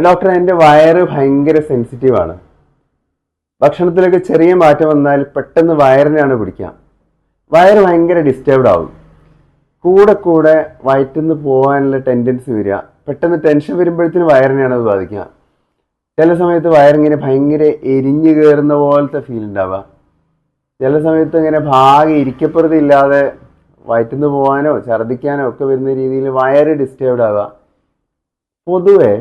Doctor, എൻ്റെ വയറ് ഭയങ്കര സെൻസിറ്റീവാണ്. ഭക്ഷണത്തിലൊക്കെ ചെറിയ മാറ്റം വന്നാൽ പെട്ടെന്ന് വയറിനാണ് പിടിക്കുക. വയറ് ഭയങ്കര ഡിസ്റ്റർബ്ഡ് ആവും. കൂടെ കൂടെ വയറ്റിന്ന് പോകാനുള്ള ടെൻഡൻസി വരിക. പെട്ടെന്ന് ടെൻഷൻ വരുമ്പോഴത്തേന് വയറിനെയാണ് അത് ബാധിക്കുക. ചില സമയത്ത് വയറിങ്ങനെ ഭയങ്കര എരിഞ്ഞു കയറുന്ന പോലത്തെ ഫീൽ ഉണ്ടാവുക. ചില സമയത്ത് ഇങ്ങനെ ഭാഗം ഇരിക്കപ്പുറത്ത് ഇല്ലാതെ വയറ്റിന്ന് പോകാനോ ഛർദ്ദിക്കാനോ ഒക്കെ വരുന്ന രീതിയിൽ വയറ് ഡിസ്റ്റർബ്ഡ് ആവുക. പൊതുവെ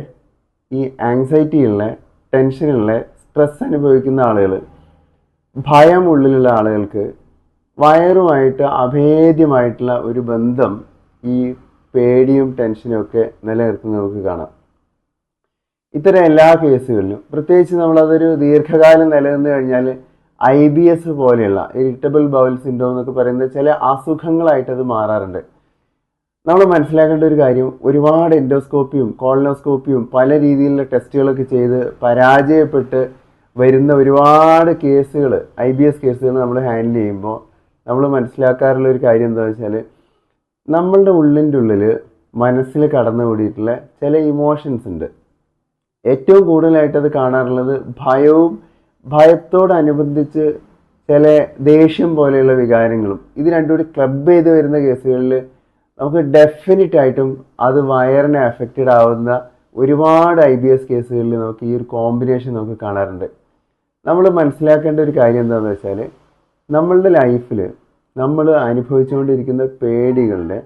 ഈ ആങ്സൈറ്റിയുള്ള, ടെൻഷനുള്ള, സ്ട്രെസ് അനുഭവിക്കുന്ന ആളുകൾ, ഭയം ഉള്ളിലുള്ള ആളുകൾക്ക് വയറുമായിട്ട് അഭേദ്യമായിട്ടുള്ള ഒരു ബന്ധം ഈ പേടിയും ടെൻഷനും ഒക്കെ നിലനിർത്തുന്നത് നമുക്ക് കാണാം. ഇത്തരം എല്ലാ കേസുകളിലും പ്രത്യേകിച്ച് നമ്മളതൊരു ദീർഘകാലം നിലനിന്ന് കഴിഞ്ഞാൽ IBS പോലെയുള്ള ഇറിറ്റബിൾ ബൗൾ സിൻഡ്രോം എന്നൊക്കെ പറയുന്ന ചില അസുഖങ്ങളായിട്ട് അത് മാറാറുണ്ട്. നമ്മൾ മനസ്സിലാക്കേണ്ട ഒരു കാര്യം, ഒരുപാട് എൻഡോസ്കോപ്പിയും കോളനോസ്കോപ്പിയും പല രീതിയിലുള്ള ടെസ്റ്റുകളൊക്കെ ചെയ്ത് പരാജയപ്പെട്ട് വരുന്ന ഒരുപാട് കേസുകൾ, IBS കേസുകൾ നമ്മൾ ഹാൻഡിൽ ചെയ്യുമ്പോൾ നമ്മൾ മനസ്സിലാക്കാറുള്ള ഒരു കാര്യം എന്താണെന്ന് വെച്ചാൽ, നമ്മളുടെ ഉള്ളിൻ്റെ ഉള്ളിൽ മനസ്സിൽ കടന്നു കൂടിയിട്ടുള്ള ചില ഇമോഷൻസ് ഉണ്ട്. ഏറ്റവും കൂടുതലായിട്ട് അത് കാണാറുള്ളത് ഭയവും, ഭയത്തോടനുബന്ധിച്ച് ചില ദേഷ്യം പോലെയുള്ള വികാരങ്ങളും. ഇത് രണ്ടും കൂടി ക്ലബ് ചെയ്ത് വരുന്ന കേസുകളിൽ നമുക്ക് ഡെഫിനറ്റ് ആയിട്ടും അത് വയറിനെ അഫക്റ്റഡ് ആവുന്ന ഒരുപാട് IBS കേസുകളിൽ നമുക്ക് ഈ ഒരു കോമ്പിനേഷൻ നമുക്ക് കാണാറുണ്ട്. നമ്മൾ മനസ്സിലാക്കേണ്ട ഒരു കാര്യം എന്താണെന്ന് വെച്ചാൽ, നമ്മളുടെ ലൈഫിൽ നമ്മൾ അനുഭവിച്ചുകൊണ്ടിരിക്കുന്ന പേടികളുടെ,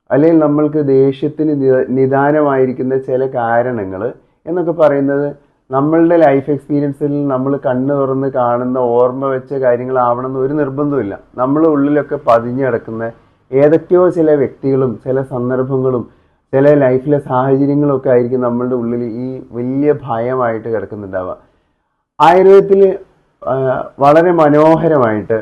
അല്ലെങ്കിൽ നമ്മൾക്ക് ദേഷ്യത്തിന് നിദാനമായിരിക്കുന്ന ചില കാരണങ്ങൾ എന്നൊക്കെ പറയുന്നത് നമ്മളുടെ ലൈഫ് എക്സ്പീരിയൻസിൽ നമ്മൾ കണ്ണ് തുറന്ന് കാണുന്ന ഓർമ്മ വെച്ച കാര്യങ്ങളാവണമെന്ന് ഒരു നിർബന്ധമില്ല. നമ്മൾ ഉള്ളിലൊക്കെ പതിഞ്ഞു കിടക്കുന്ന ഏതൊക്കെയോ ചില വ്യക്തികളും ചില സന്ദർഭങ്ങളും ചില ലൈഫിലെ സാഹചര്യങ്ങളും ഒക്കെ ആയിരിക്കും നമ്മളുടെ ഉള്ളിൽ ഈ വലിയ ഭയമായിട്ട് കിടക്കുന്നുണ്ടാവുക. ആയുർവേദത്തിൽ വളരെ മനോഹരമായിട്ട്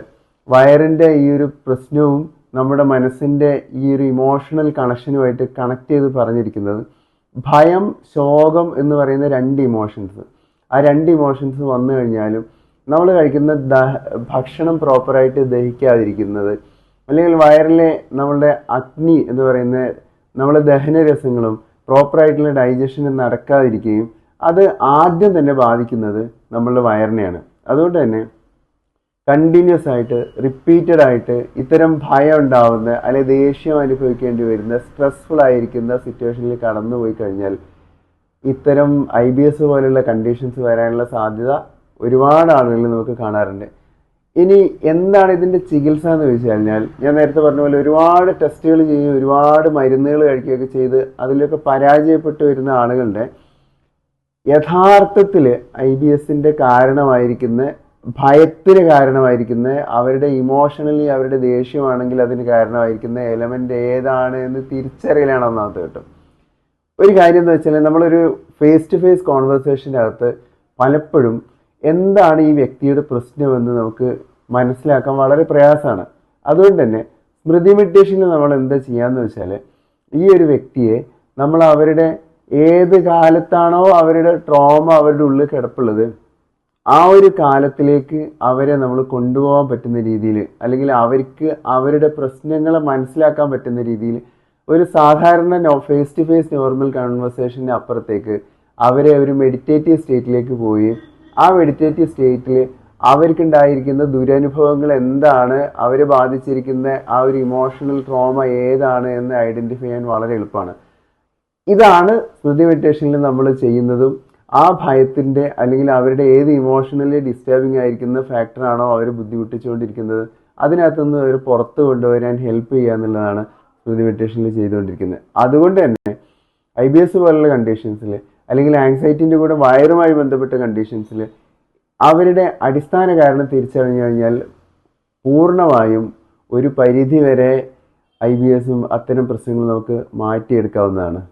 വയറിൻ്റെ ഈ ഒരു പ്രശ്നവും നമ്മുടെ മനസ്സിൻ്റെ ഈ ഒരു ഇമോഷണൽ കണക്ഷനുമായിട്ട് കണക്ട് ചെയ്ത് പറഞ്ഞിരിക്കുന്നത്, ഭയം, ശോകം എന്ന് പറയുന്ന രണ്ട് ഇമോഷൻസ്, ആ രണ്ട് ഇമോഷൻസ് വന്നു കഴിഞ്ഞാലും നമ്മൾ കഴിക്കുന്ന ഭക്ഷണം പ്രോപ്പറായിട്ട് ദഹിക്കാതിരിക്കുന്നത്, അല്ലെങ്കിൽ വയറിലെ നമ്മളുടെ അഗ്നി എന്ന് പറയുന്ന നമ്മളെ ദഹനരസങ്ങളും പ്രോപ്പറായിട്ടുള്ള ഡൈജഷന് നടക്കാതിരിക്കുകയും അത് ആദ്യം തന്നെ ബാധിക്കുന്നത് നമ്മളുടെ വയറിനെയാണ്. അതുകൊണ്ട് തന്നെ കണ്ടിന്യൂസ് ആയിട്ട്, റിപ്പീറ്റഡ് ആയിട്ട് ഇത്തരം ഭയം ഉണ്ടാവുന്ന, അല്ലെങ്കിൽ ദേഷ്യം അനുഭവിക്കേണ്ടി വരുന്ന, സ്ട്രെസ്ഫുൾ ആയിരിക്കുന്ന സിറ്റുവേഷനിൽ കടന്നുപോയി കഴിഞ്ഞാൽ ഇത്തരം IBS പോലുള്ള കണ്ടീഷൻസ് വരാനുള്ള സാധ്യത ഒരുപാട് ആളുകളിൽ നമുക്ക് കാണാറുണ്ട്. ഇനി എന്താണ് ഇതിൻ്റെ ചികിത്സ എന്ന് ചോദിച്ചു കഴിഞ്ഞാൽ, ഞാൻ നേരത്തെ പറഞ്ഞ പോലെ ഒരുപാട് ടെസ്റ്റുകൾ ചെയ്യും, ഒരുപാട് മരുന്നുകൾ കഴിക്കുകയൊക്കെ ചെയ്ത് അതിലൊക്കെ പരാജയപ്പെട്ടു വരുന്ന ആളുകളുടെ യഥാർത്ഥത്തിൽ IBSൻ്റെ കാരണമായിരിക്കുന്ന, ഭയത്തിന് കാരണമായിരിക്കുന്ന, അവരുടെ ഇമോഷണലി അവരുടെ ദേഷ്യമാണെങ്കിൽ അതിന് കാരണമായിരിക്കുന്ന എലമെൻ്റ് ഏതാണ് എന്ന് തിരിച്ചറിയലാണ് ഒന്നാമത്തെ ഘട്ടം. ഒരു കാര്യം എന്താ വെച്ചാൽ, നമ്മളൊരു ഫേസ് ടു ഫേസ് കോൺവെർസേഷൻ്റെ അകത്ത് പലപ്പോഴും എന്താണ് ഈ വ്യക്തിയുടെ പ്രശ്നമെന്ന് നമുക്ക് മനസ്സിലാക്കാൻ വളരെ പ്രയാസമാണ്. അതുകൊണ്ട് തന്നെ സ്മൃതി മെഡിറ്റേഷനിൽ നമ്മൾ എന്താ ചെയ്യാന്ന് വെച്ചാൽ, ഈ ഒരു വ്യക്തിയെ നമ്മൾ അവരുടെ ഏത് കാലത്താണോ അവരുടെ ട്രോമ അവരുടെ ഉള്ളിൽ കിടപ്പുള്ളത്, ആ ഒരു കാലത്തിലേക്ക് അവരെ നമ്മൾ കൊണ്ടുപോകാൻ പറ്റുന്ന രീതിയിൽ, അല്ലെങ്കിൽ അവർക്ക് അവരുടെ പ്രശ്നങ്ങളെ മനസ്സിലാക്കാൻ പറ്റുന്ന രീതിയിൽ ഒരു സാധാരണ ഫേസ് ടു ഫേസ് നോർമൽ കൺവെർസേഷൻ്റെ അപ്പുറത്തേക്ക് അവരെ ഒരു മെഡിറ്റേറ്റീവ് സ്റ്റേറ്റിലേക്ക് പോയി, ആ മെഡിറ്റേറ്റീവ് സ്റ്റേറ്റിൽ അവർക്കുണ്ടായിരിക്കുന്ന ദുരനുഭവങ്ങൾ എന്താണ്, അവരെ ബാധിച്ചിരിക്കുന്ന ആ ഒരു ഇമോഷണൽ ട്രോമ ഏതാണ് എന്ന് ഐഡൻറ്റിഫൈ ചെയ്യാൻ വളരെ എളുപ്പമാണ്. ഇതാണ് സ്മൃതി മെഡിറ്റേഷനിൽ നമ്മൾ ചെയ്യുന്നതും. ആ ഭയത്തിൻ്റെ, അല്ലെങ്കിൽ അവരുടെ ഏത് ഇമോഷണലി ഡിസ്റ്റർബിങ് ആയിരിക്കുന്ന ഫാക്ടറാണോ അവർ ബുദ്ധിമുട്ടിച്ചുകൊണ്ടിരിക്കുന്നത്, അതിനകത്തുനിന്ന് അവർ പുറത്ത് കൊണ്ടുവരാൻ ഹെൽപ്പ് ചെയ്യുക എന്നുള്ളതാണ് സ്മൃതി മെഡിറ്റേഷനിൽ ചെയ്തുകൊണ്ടിരിക്കുന്നത്. അതുകൊണ്ട് തന്നെ IBS പോലുള്ള കണ്ടീഷൻസിൽ, അല്ലെങ്കിൽ ആങ്സൈറ്റിൻ്റെ കൂടെ വയറുമായി ബന്ധപ്പെട്ട കണ്ടീഷൻസിൽ അവരുടെ അടിസ്ഥാന കാരണം തിരിച്ചറിഞ്ഞു കഴിഞ്ഞാൽ പൂർണ്ണമായും ഒരു പരിധി വരെ IBSും അത്തരം പ്രശ്നങ്ങളും നമുക്ക് മാറ്റിയെടുക്കാവുന്നതാണ്.